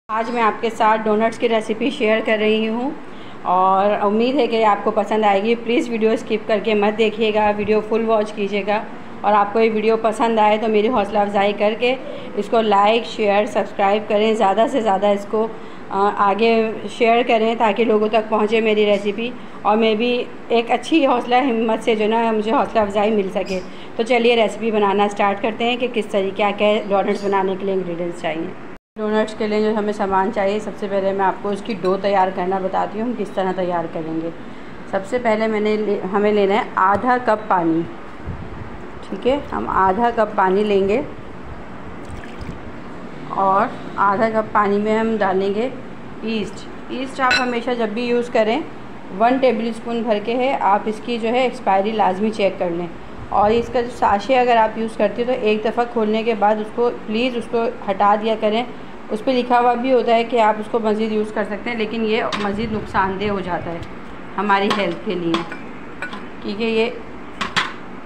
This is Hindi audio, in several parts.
आज मैं आपके साथ डोनट्स की रेसिपी शेयर कर रही हूँ और उम्मीद है कि आपको पसंद आएगी। प्लीज़ वीडियो स्किप करके मत देखिएगा, वीडियो फुल वॉच कीजिएगा। और आपको ये वीडियो पसंद आए तो मेरी हौसला अफजाई करके इसको लाइक शेयर सब्सक्राइब करें, ज़्यादा से ज़्यादा इसको आगे शेयर करें ताकि लोगों तक पहुँचे मेरी रेसिपी और मैं भी एक अच्छी हौसला हिम्मत से जो ना मुझे हौसला अफजाई मिल सके। तो चलिए रेसिपी बनाना स्टार्ट करते हैं कि किस तरीके क्या क्या डोनट्स बनाने के लिए इंग्रेडिएंट्स चाहिए। डोनट्स के लिए जो हमें सामान चाहिए, सबसे पहले मैं आपको उसकी डो तैयार करना बताती हूँ किस तरह तैयार करेंगे। सबसे पहले हमें लेना है आधा कप पानी। ठीक है, हम आधा कप पानी लेंगे और आधा कप पानी में हम डालेंगे ईस्ट आप हमेशा जब भी यूज़ करें 1 टेबल स्पून भर के है। आप इसकी जो है एक्सपायरी लाजमी चेक कर लें। और इसका जो साशे अगर आप यूज़ करते हो तो एक दफ़ा खोलने के बाद उसको प्लीज़ हटा दिया करें। उस पर लिखा हुआ भी होता है कि आप उसको मज़ीद यूज़ कर सकते हैं, लेकिन ये मज़ीद नुकसानदेह हो जाता है हमारी हेल्थ के लिए, क्योंकि ये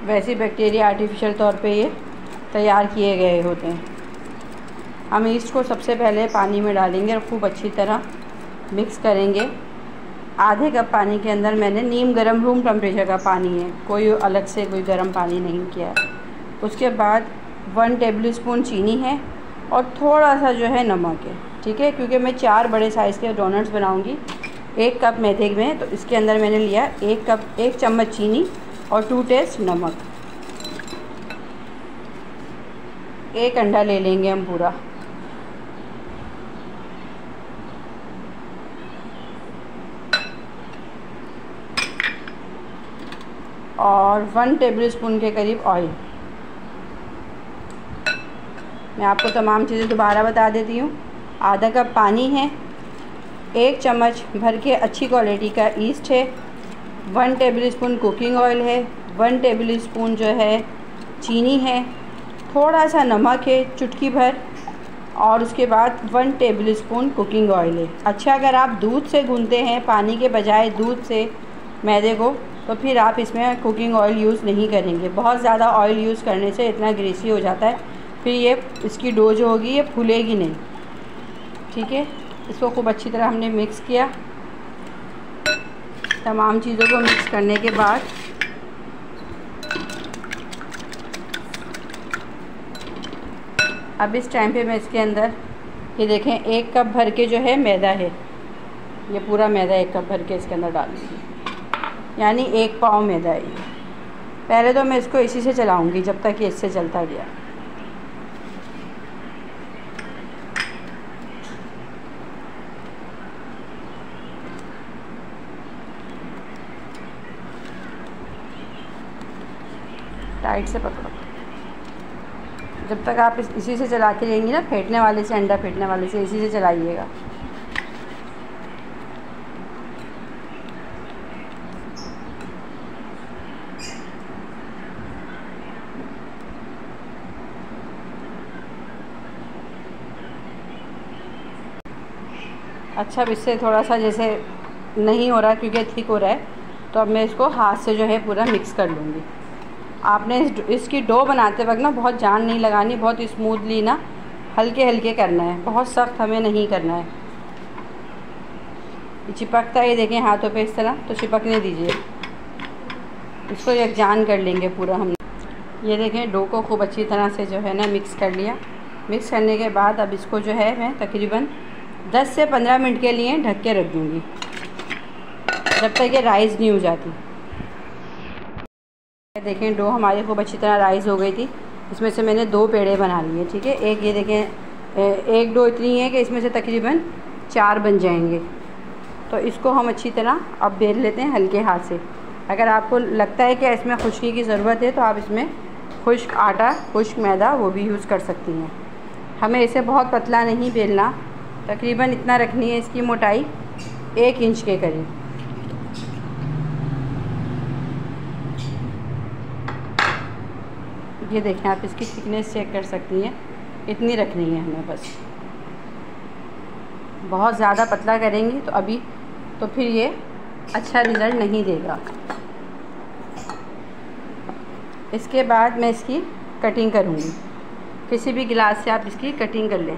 वैसे बैक्टीरिया आर्टिफिशियल तौर पे ये तैयार किए गए होते हैं। हम ईस्ट को सबसे पहले पानी में डालेंगे और खूब अच्छी तरह मिक्स करेंगे। आधे कप पानी के अंदर मैंने नीम गर्म रूम टेम्परेचर का पानी है, कोई अलग से कोई गर्म पानी नहीं किया। उसके बाद 1 टेबल स्पून चीनी है और थोड़ा सा जो है नमक है। ठीक है, क्योंकि मैं 4 बड़े साइज़ के डोनट्स बनाऊंगी 1 कप मैदे में, तो इसके अंदर मैंने लिया 1 चम्मच चीनी और 2 टेस्ट नमक। 1 अंडा ले लेंगे हम पूरा। और 1 टेबल स्पून के करीब ऑयल। मैं आपको तमाम चीज़ें दोबारा बता देती हूँ। आधा कप पानी है, 1 चम्मच भर के अच्छी क्वालिटी का ईस्ट है, 1 टेबल स्पून कुकिंग ऑयल है, 1 टेबल स्पून जो है चीनी है, थोड़ा सा नमक है चुटकी भर, और उसके बाद 1 टेबल स्पून कुकिंग ऑयल है। अच्छा, अगर आप दूध से गूंथते हैं पानी के बजाय दूध से मैदे को, तो फिर आप इसमें कुकिंग ऑयल यूज़ नहीं करेंगे। बहुत ज़्यादा ऑयल यूज़ करने से इतना ग्रीसी हो जाता है, फिर ये इसकी डो जो होगी ये फूलेगी नहीं। ठीक है, इसको खूब अच्छी तरह हमने मिक्स किया। तमाम चीज़ों को मिक्स करने के बाद अब इस टाइम पे मैं इसके अंदर ये देखें 1 कप भर के जो है मैदा है, ये पूरा मैदा 1 कप भर के इसके अंदर डालूँगी, यानी 1 पाव मैदा है ये। पहले तो मैं इसको इसी से चलाऊँगी जब तक ये इससे चलता गया। टाइट से पकड़ो जब तक आप इसी से चला के रहेंगी ना, फेंटने वाले से, अंडा फेंटने वाले से इसी से चलाइएगा। अच्छा, अब इससे थोड़ा सा जैसे नहीं हो रहा क्योंकि थिक हो रहा है, तो अब मैं इसको हाथ से जो है पूरा मिक्स कर लूँगी। आपने इसकी डो बनाते वक्त ना बहुत जान नहीं लगानी, बहुत स्मूथली ना हल्के हल्के करना है, बहुत सख्त हमें नहीं करना है। चिपकता है, ये देखें हाथों पे इस तरह, तो चिपकने दीजिए। इसको यकजान कर लेंगे पूरा हम। ये देखें डो को खूब अच्छी तरह से जो है ना मिक्स कर लिया। मिक्स करने के बाद अब इसको जो है मैं तकरीबन 10 से 15 मिनट के लिए ढक के रख दूँगी जब तक ये राइज़ नहीं हो जाती। देखें डो हमारी खूब अच्छी तरह राइज़ हो गई थी। इसमें से मैंने 2 पेड़े बना लिए। ठीक है, एक ये देखें एक डो इतनी है कि इसमें से तकरीबन 4 बन जाएंगे। तो इसको हम अच्छी तरह अब बेल लेते हैं हल्के हाथ से। अगर आपको लगता है कि इसमें खुश्की की ज़रूरत है तो आप इसमें खुश्क आटा, खुश्क मैदा वो भी यूज़ कर सकती हैं। हमें इसे बहुत पतला नहीं बेलना, तकरीबन इतना रखनी है इसकी मोटाई 1 इंच के करीब। ये देखें, आप इसकी थिकनेस चेक कर सकती हैं, इतनी रखनी है हमें बस। बहुत ज़्यादा पतला करेंगी तो फिर ये अच्छा रिज़ल्ट नहीं देगा। इसके बाद मैं इसकी कटिंग करूँगी। किसी भी गिलास से आप इसकी कटिंग कर लें।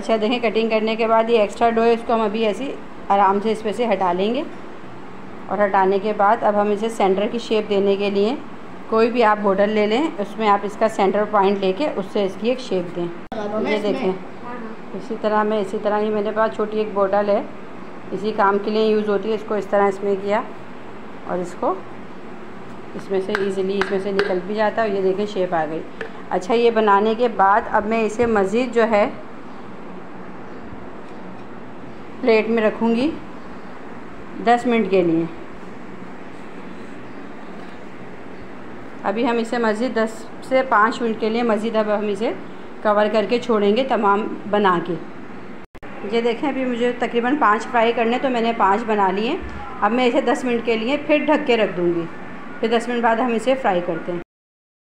अच्छा देखें, कटिंग करने के बाद ये एक्स्ट्रा डो है इसको हम अभी ऐसे आराम से इसमें से हटा लेंगे। और हटाने के बाद अब हम इसे सेंटर की शेप देने के लिए कोई भी आप बॉर्डर ले लें, उसमें आप इसका सेंटर पॉइंट लेके उससे इसकी एक शेप दें। ये देखें, इसी तरह ही मेरे पास छोटी एक बॉर्डर है, इसी काम के लिए यूज़ होती है। इसको इस तरह इसमें किया और इसको इसमें से ईज़िली इसमें से निकल भी जाता है। और ये देखें शेप आ गई। अच्छा, ये बनाने के बाद अब मैं इसे मज़ीद जो है प्लेट में रखूँगी 10 मिनट के लिए। अभी हम इसे मज़ीद 10 से 5 मिनट के लिए मज़ीद अब हम इसे कवर करके छोड़ेंगे तमाम बना के। ये देखें, अभी मुझे तकरीबन 5 फ्राई करने, तो मैंने 5 बना लिए। अब मैं इसे 10 मिनट के लिए फिर ढक के रख दूँगी, फिर 10 मिनट बाद हम इसे फ्राई करते हैं।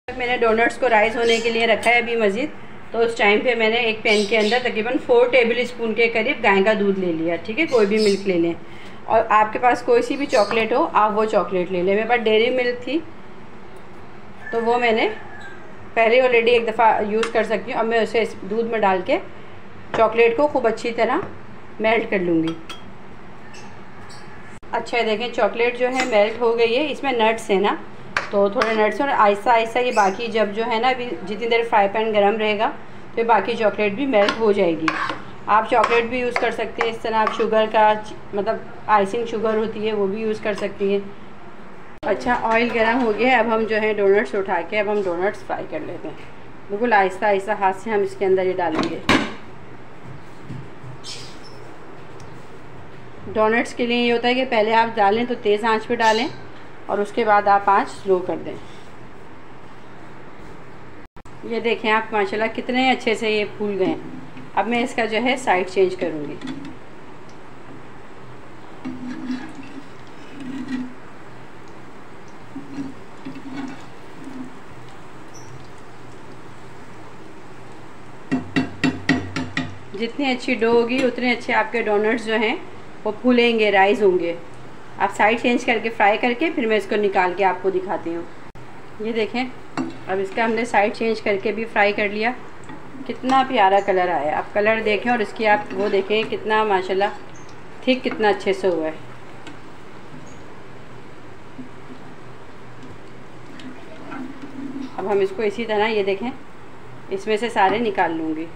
मैंने डोनट्स को राइस होने के लिए रखा है अभी मज़ीद। तो उस टाइम पे मैंने एक पैन के अंदर तकरीबन 4 टेबल स्पून के करीब गाय का दूध ले लिया। ठीक है, कोई भी मिल्क ले लें, और आपके पास कोई सी भी चॉकलेट हो आप वो चॉकलेट ले लें। मेरे पास डेयरी मिल्क थी तो वो मैंने पहले ऑलरेडी एक दफ़ा यूज़ कर सकती हूँ। अब मैं उसे इस दूध में डाल के चॉकलेट को खूब अच्छी तरह मेल्ट कर लूँगी। अच्छा देखें, चॉकलेट जो है मेल्ट हो गई है। इसमें नट्स है ना, तो थोड़े नट्स और आहिस्ता आहिस्ता ये बाकी जब जो है ना, अभी जितनी देर फ्राई पैन गर्म रहेगा तो बाकी चॉकलेट भी मेल्ट हो जाएगी। आप चॉकलेट भी यूज़ कर सकते हैं इस तरह। आप शुगर का मतलब आइसिंग शुगर होती है वो भी यूज़ कर सकती है। अच्छा, ऑयल गर्म हो गया है। अब हम जो है डोनट्स उठा के अब हम डोनट्स फ्राई कर लेते हैं। बिल्कुल आहिस्ता आहिस्ता हाथ से हम इसके अंदर ये डालेंगे। डोनट्स के लिए ये होता है कि पहले आप डालें तो तेज़ आंच पे डालें और उसके बाद आप आंच स्लो कर दें। ये देखें आप माशाल्लाह कितने अच्छे से ये फूल गए। अब मैं इसका जो है साइड चेंज करूँगी। जितनी अच्छी डो होगी उतने अच्छे आपके डोनट्स जो हैं वो फूलेंगे, राइज होंगे। आप साइड चेंज करके फ्राई करके फिर मैं इसको निकाल के आपको दिखाती हूँ। ये देखें, अब इसका हमने साइड चेंज करके भी फ्राई कर लिया। कितना प्यारा कलर आया। आप कलर देखें और इसकी आप वो देखें कितना माशाल्लाह थिक कितना अच्छे से हुआ है। अब हम इसको इसी तरह ये देखें इसमें से सारे निकाल लूँगी।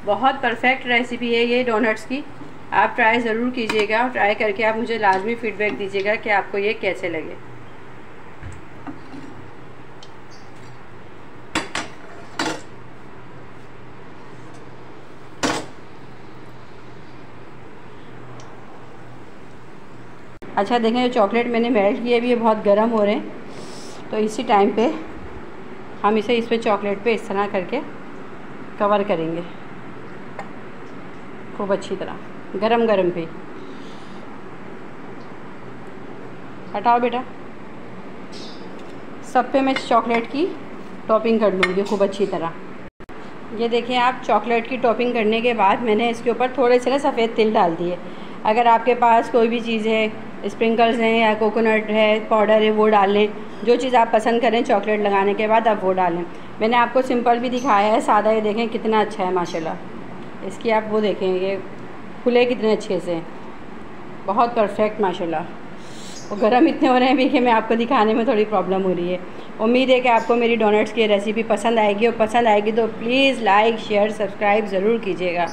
बहुत परफेक्ट रेसिपी है ये डोनट्स की। आप ट्राई ज़रूर कीजिएगा और ट्राई करके आप मुझे लाजमी फ़ीडबैक दीजिएगा कि आपको ये कैसे लगे। अच्छा देखें, जो चॉकलेट मैंने मेल्ट किए भी ये बहुत गर्म हो रहे हैं, तो इसी टाइम पे हम इसे इस पे चॉकलेट पे इस तरह करके कवर करेंगे खूब अच्छी तरह गरम गरम पे। हटाओ बेटा। सब पे मैं चॉकलेट की टॉपिंग कर लूँगी खूब अच्छी तरह। ये देखें आप, चॉकलेट की टॉपिंग करने के बाद मैंने इसके ऊपर थोड़े से ना सफ़ेद तिल डाल दिए। अगर आपके पास कोई भी चीज़ है, स्प्रिंकल्स हैं या कोकोनट है पाउडर है, वो डाल लें। जो चीज़ आप पसंद करें चॉकलेट लगाने के बाद आप वो डालें। मैंने आपको सिंपल भी दिखाया है, सादा। ये देखें कितना अच्छा है माशाल्लाह। इसकी आप वो देखें, ये फूले कितने अच्छे से, बहुत परफेक्ट माशाल्लाह। और गरम इतने हो रहे हैं भी कि मैं आपको दिखाने में थोड़ी प्रॉब्लम हो रही है। उम्मीद है कि आपको मेरी डोनट्स की रेसिपी पसंद आएगी, और पसंद आएगी तो प्लीज़ लाइक शेयर सब्सक्राइब ज़रूर कीजिएगा।